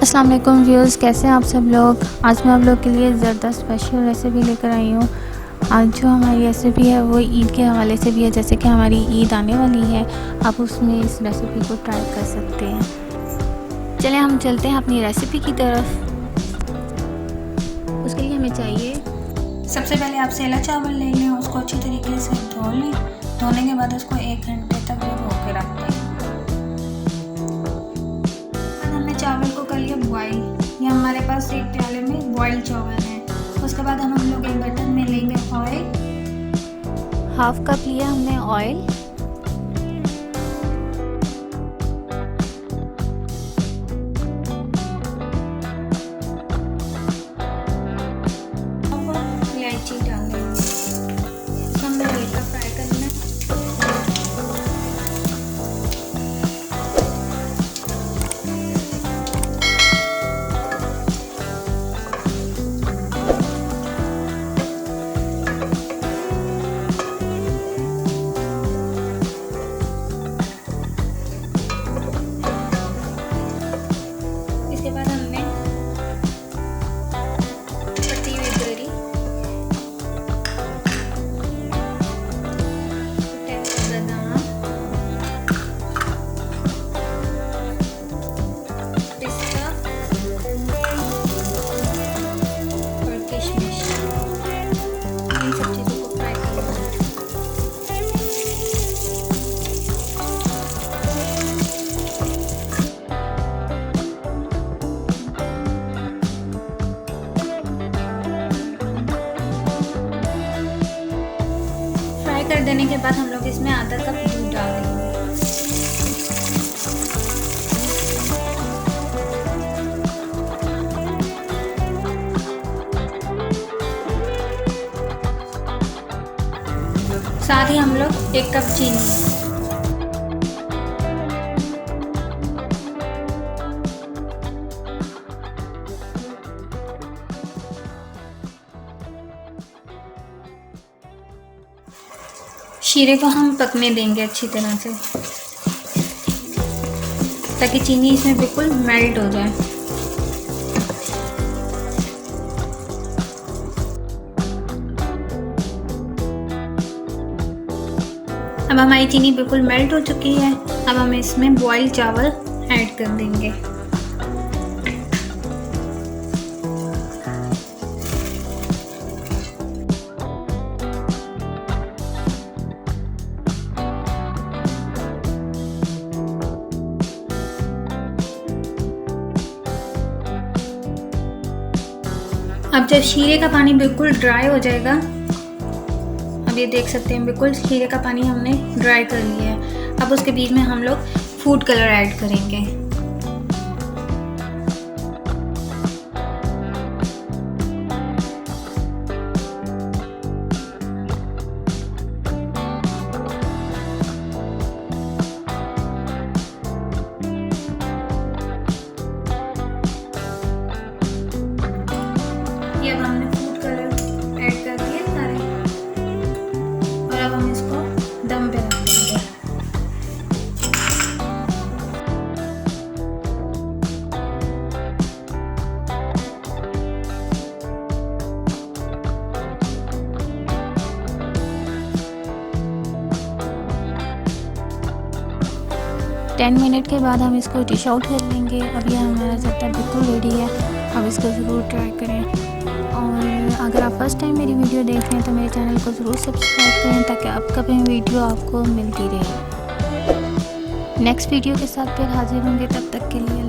अस्सलाम वालेकुम व्यूअर्स, कैसे हैं आप सब लोग। आज मैं आप लोग के लिए ज़रदा स्पेशल रेसिपी लेकर आई हूँ। आज जो हमारी रेसिपी है वो ईद के हवाले से भी है, जैसे कि हमारी ईद आने वाली है। आप उसमें इस रेसिपी को ट्राई कर सकते हैं। चलें हम चलते हैं अपनी रेसिपी की तरफ। उसके लिए हमें चाहिए, सबसे पहले आप सेला चावल ले लें, उसको अच्छी तरीके से धो लें। धोने के बाद उसको 1 घंटे तक भिगो के रख दें। चावल को कर लिया बॉईल। ये हमारे पास एक प्याले में बॉइल्ड चावल है। उसके बाद हम लोग एक बर्तन में लेंगे ऑयल। 1/2 कप लिया हमने ऑयल। इलायची डाल देंगे। इसको हमने हल्का फ्राई करना है। इसके बाद हमने कटी हुई गरी, बादाम, पिस्ता और किशमिश, इन सब चीज़ों को फ्राई करना है। फ्राई कर देने के बाद हम लोग इसमें आधा कप दूध डाल देंगे। साथ ही हम लोग 1 कप चीनी। शीरे को हम पकने देंगे अच्छी तरह से, ताकि चीनी इसमें बिल्कुल मेल्ट हो जाए। अब हमारी चीनी बिल्कुल मेल्ट हो चुकी है। अब हम इसमें बॉइल्ड चावल ऐड कर देंगे। अब जब शीरे का पानी बिल्कुल ड्राई हो जाएगा, अब ये देख सकते हैं बिल्कुल शीरे का पानी हमने ड्राई कर लिया है। अब उसके बीच में हम लोग फूड कलर ऐड करेंगे। ये अब हमने फूड कलर ऐड कर दिए सारे, और अब हम इसको दम पे रख देंगे। टेन मिनट के बाद हम इसको डिश आउट कर लेंगे। अब ये हमारा ज़रदा बिल्कुल रेडी है। अब इसको ज़रूर ट्राई करें। और अगर आप फर्स्ट टाइम मेरी वीडियो देख रहे हैं तो मेरे चैनल को ज़रूर सब्सक्राइब करें, ताकि अपकमिंग वीडियो आपको मिलती रहे। नेक्स्ट वीडियो के साथ फिर हाजिर होंगे, तब तक के लिए